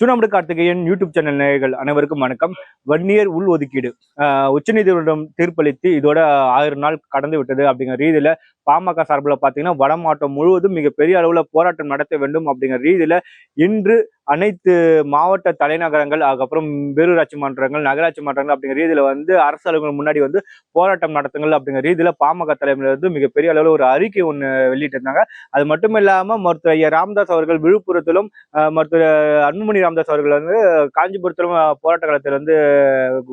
சூனாம்படு Karthikeyan YouTube channel நேயர்கள் அனைவருக்கும் வணக்கம். வன்னியர் உள் ஒதுக்கீடு உச்சநீதிமன்றம் தீர்ப்பளித்து இதோட 1000 நாள் கடந்து விட்டது அப்படிங்கிற ரீதியில பாமக சார்பில் பார்த்தீங்கன்னா வட மாவட்டம் முழுவதும் மிகப்பெரிய அளவில் போராட்டம் நடத்த வேண்டும் அப்படிங்கிற ரீதியில இன்று அனைத்து மாவட்ட தலைநகரங்கள், அதுக்கப்புறம் பேரூராட்சி மன்றங்கள், நகராட்சி மன்றங்கள் அப்படிங்கிற ரீதியில அரசு அலுவலகம் முன்னாடி போராட்டம் நடத்துங்கள் அப்படிங்கிற ரீதியில பாமக தலைமையில மிகப்பெரிய அளவில் ஒரு அறிக்கை ஒன்று வெளியிட்டு இருந்தாங்க. அது மட்டும் இல்லாம மருத்துவர் ஐயா ராமதாஸ் அவர்கள் விழுப்புரத்திலும், மருத்துவர் அன்புமணி ராமதாஸ் அவர்கள் காஞ்சிபுரத்திலும் போராட்ட காலத்தில்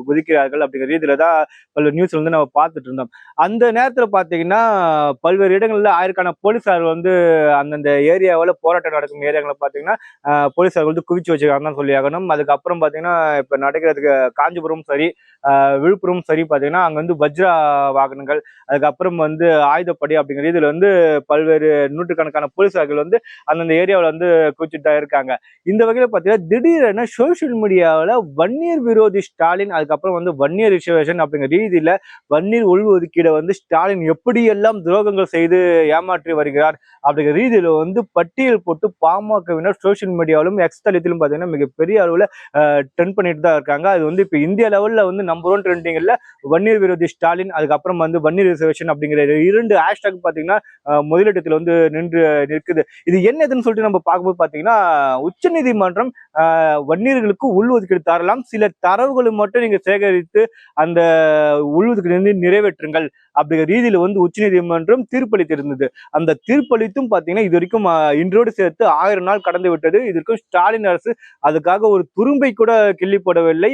குதிக்கிறார்கள் அப்படிங்கிற ரீதியில தான் பல்வேறு நியூஸ் நம்ம பார்த்துட்டு இருந்தோம். அந்த நேரத்தில் பார்த்தீங்கன்னா பல்வேறு இடங்கள்ல ஆயிரக்கான போலீசார் அந்தந்த ஏரியாவில் போராட்டம் நடக்கும் ஏரியாவில் பார்த்தீங்கன்னா போலீசார் குவிச்சு வச்சிருக்காங்கன்னு சொல்லி ஆகணும். அதுக்கப்புறம் பார்த்தீங்கன்னா இப்போ நடக்கிறதுக்கு காஞ்சிபுரம் சரி, விழுப்புரம் சரி பார்த்தீங்கன்னா அங்கே வஜ்ரா வாகனங்கள், அதுக்கப்புறம் ஆயுதப்படி அப்படிங்கிற ரீதியில் பல்வேறு நூற்றுக்கணக்கான போலீசார்கள் அந்தந்த ஏரியாவில் குவிச்சுட்டு தான் இருக்காங்க. இந்த வகையில் பார்த்தீங்கன்னா திடீரென சோசியல் மீடியாவில் வன்னியர் விரோதி ஸ்டாலின், அதுக்கப்புறம் வன்னியர் ரிசர்வேஷன் அப்படிங்கிற ரீதியில வன்னியர் உள்ஒதுக்கீடை ஸ்டாலின் எப்படியெல்லாம் துரோகங்கள் செய்து ஏமாற்றி வருகிறார் அப்படிங்கிற ரீதியில பட்டியல் போட்டு பாமகவினர் சோசியல் மீடியாவிலும் எக்ஸ்தலத்திலும் பார்த்தீங்கன்னா மிகப்பெரிய அளவில் ட்ரெண்ட் பண்ணிட்டு தான் இருக்காங்க. அது இப்போ இந்திய லெவலில் நம்பர் 1 ட்ரெண்டிங்ல வன்னியர் விரோதி ஸ்டாலின், அதுக்கப்புறம் வன்னியர் ரிசர்வேஷன் அப்படிங்கிற 2 ஹேஷ்டாக் பார்த்தீங்கன்னா முதலிடத்தில் நின்று நிற்குது. இது என்னதுன்னு சொல்லிட்டு நம்ம பார்க்கும்போது பார்த்தீங்கன்னா உச்சநீதிமன்றம் வன்னியர்களுக்கு உள்ஒதுக்கீடு தரலாம், சில தரவுகளை மட்டும் நீங்க சேகரித்து அந்த உள்ஒதுக்கீடு நிறைவேற்றுங்கள் அப்படிங்கிற ரீதியில உச்சநீதிமன்றம் தீர்ப்பளித்திருந்தது. அந்த தீர்ப்பளித்தும் பார்த்தீங்கன்னா இது வரைக்கும் இன்றோடு சேர்த்து 1000 நாள் கடந்து விட்டது. இதற்கும் ஸ்டாலின் அரசு அதுக்காக ஒரு துரும்பை கூட கிள்ளி போடவில்லை.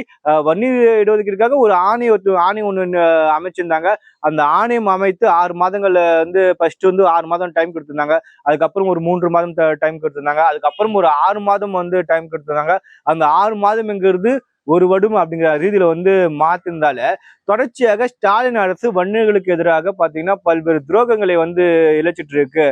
வன்னியர் இடஒதுக்கீடுக்காக ஒரு ஆணையம் ஒன்று அமைச்சிருந்தாங்க. அந்த ஆணையம் அமைத்து 6 மாதங்கள்ல ஃபர்ஸ்ட் 6 மாதம் டைம் கொடுத்திருந்தாங்க. அதுக்கப்புறம் ஒரு 3 மாதம் டைம் கொடுத்திருந்தாங்க. அதுக்கப்புறம் ஒரு 6 மாதம் டைம் கொடுத்திருந்தாங்க. அந்த 6 மாதம்ங்கிறது ஒரு வருடம் அப்படிங்கிற ரீதியில மாத்திருந்தால தொடர்ச்சியாக ஸ்டாலின் அரசு வன்னியர்களுக்கு எதிராக பாத்தீங்கன்னா பல்வேறு துரோகங்களை இழைச்சிட்டு இருக்கு.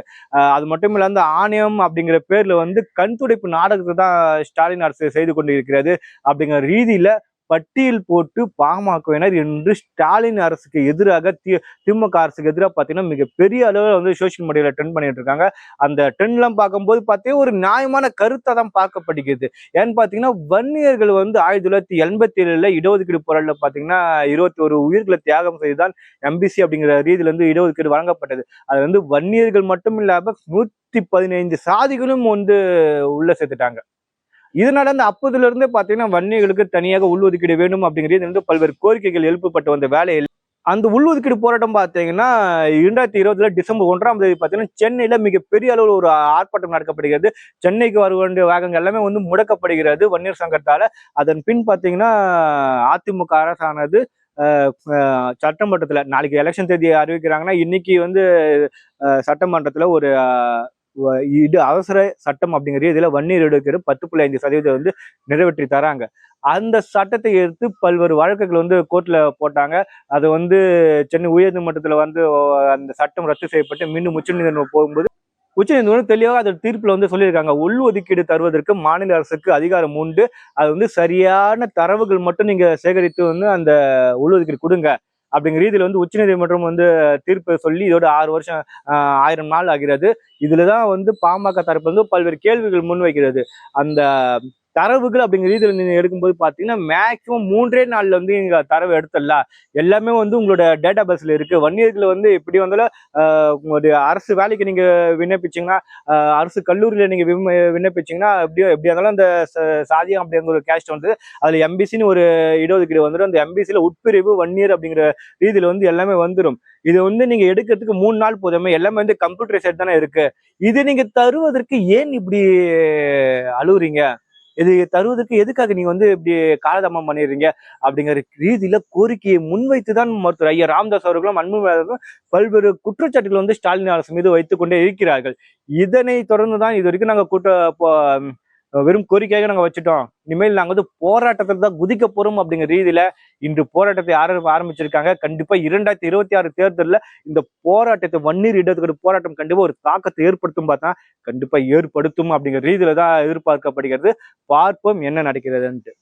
அது மட்டும் இல்ல அந்த ஆணையம் அப்படிங்கிற பேர்ல கண் துடைப்பு நாடகத்தை தான் ஸ்டாலின் அரசு செய்து கொண்டு இருக்கிறது அப்படிங்கிற ரீதியில பட்டியல் போட்டு பாமகவினர் என்று ஸ்டாலின் அரசுக்கு எதிராக திமுக அரசுக்கு எதிராக பார்த்தீங்கன்னா மிகப்பெரிய அளவில் சோசியல் மீடியாவில் ட்ரெண்ட் பண்ணிட்டு இருக்காங்க. அந்த ட்ரெண்ட்லாம் பார்க்கும்போது பார்த்தீங்கன்னா ஒரு நியாயமான கருத்தை தான் பார்க்கப்படுகிறது. ஏன்னு பார்த்தீங்கன்னா வன்னியர்கள் 1987 இடஒதுக்கீடு போராட்டத்தில் பார்த்தீங்கன்னா 21 உயிர்களை தியாகம் செய்துதான் எம்பிசி அப்படிங்கிற ரீதியில இடஒதுக்கீடு வழங்கப்பட்டது. அது வன்னியர்கள் மட்டும் இல்லாம 115 சாதிகளும் உள்ள சேர்த்துட்டாங்க. இதனால அப்போதுல இருந்தே பாத்தீங்கன்னா வன்னியர்களுக்கு தனியாக உள்ஒதுக்கீடு வேண்டும் அப்படிங்கிறது பல்வேறு கோரிக்கைகள் எழுப்பப்பட்டு வந்த வேலையில் அந்த உள்ஒதுக்கீடு போராட்டம் பார்த்தீங்கன்னா 2020 டிசம்பர் 1ஆம் தேதி பார்த்தீங்கன்னா சென்னையில மிகப்பெரிய அளவில் ஒரு ஆர்ப்பாட்டம் நடக்கப்படுகிறது. சென்னைக்கு வர வேண்டிய வேகங்கள் எல்லாமே முடக்கப்படுகிறது வன்னியர் சங்கத்தால. அதன் பின் பார்த்தீங்கன்னா அதிமுக அரசானது சட்டமன்றத்துல நாளைக்கு எலெக்ஷன் தேதி அறிவிக்கிறாங்கன்னா இன்னைக்கு சட்டமன்றத்துல ஒரு இது அவசர சட்டம் அப்படிங்கிற இதுல வன்னியர் எடுக்கிற 10.5% நிறைவேற்றி தராங்க. அந்த சட்டத்தை எடுத்து பல்வேறு வழக்குகள் கோர்ட்ல போட்டாங்க. அது சென்னை உயர்நீதிமன்றத்துல அந்த சட்டம் ரத்து செய்யப்பட்டு மீண்டும் உச்சநீதிமன்றம் போகும்போது உச்சநீதிமன்றம் தெளிவாக அதோட தீர்ப்புல சொல்லியிருக்காங்க, உள் ஒதுக்கீடு தருவதற்கு மாநில அரசுக்கு அதிகாரம் உண்டு. அது சரியான தரவுகள் மட்டும் நீங்க சேகரித்து அந்த உள்ஒதுக்கீடு கொடுங்க அப்படிங்கிற ரீதியில உச்சநீதிமன்றம் தீர்ப்பு சொல்லி இதோட 6 வருஷம் 1000 நாள் ஆகிறது. இதுலதான் பாமக தரப்பு பல்வேறு கேள்விகள் முன்வைக்கிறது. அந்த தரவுகள் அப்படிங்கிற ரீதியில் நீங்க எடுக்கும்போது பாத்தீங்கன்னா மேக்சிமம் 3 நாள்ல நீங்க தரவு எடுத்துடலாம். எல்லாமே உங்களோட டேட்டா பேஸ்ல இருக்கு. வன்னியர்கள் எப்படி உங்களுடைய அரசு வேலைக்கு நீங்க விண்ணப்பிச்சீங்கன்னா, அரசு கல்லூரியில நீங்க விண்ணப்பிச்சீங்கன்னா எப்படியா இருந்தாலும் அந்த சாதியம் அப்படிங்கிற ஒரு கேஸ்ட் அதுல எம்பிசின்னு ஒரு இடஒதுக்கீடு வந்துடும். அந்த எம்பிசில உட்பிரிவு வன்னியர் அப்படிங்கிற ரீதியில எல்லாமே வந்துடும். இது நீங்க எடுக்கிறதுக்கு 3 நாள் போதுமே. எல்லாமே கம்ப்யூட்டரைசேட் தானே இருக்கு. இது நீங்க தருவதற்கு ஏன் இப்படி அழுவுறீங்க? இது தருவதற்கு எதுக்காக நீங்க இப்படி காலதாமம் பண்ணிடுறீங்க அப்படிங்கிற ரீதியில கோரிக்கையை முன்வைத்துதான் மருத்துவர் ஐயா ராமதாஸ் அவர்களும் அன்புமணி பல்வேறு குற்றச்சாட்டுகள் ஸ்டாலின் அரசு மீது வைத்துக் கொண்டே இருக்கிறார்கள். இதனை தொடர்ந்துதான் இது வரைக்கும் நாங்க வெறும் கோரிக்கையாக நாங்க வச்சுட்டோம். இனிமேல் நாங்க போராட்டத்தில் தான் குதிக்க போறோம் அப்படிங்கிற ரீதியில இன்று போராட்டத்தை ஆரம்பிச்சிருக்காங்க. கண்டிப்பா 2026 தேர்தலில் இந்த போராட்டத்தை வன்னியர் இடஒதுக்கீடு போராட்டம் கண்டிப்பா ஒரு தாக்கத்தை ஏற்படுத்தும் பார்த்தா கண்டிப்பா ஏற்படுத்தும் அப்படிங்கிற ரீதியில தான் எதிர்பார்க்கப்படுகிறது. பார்ப்போம் என்ன நடக்கிறதுன்ட்டு.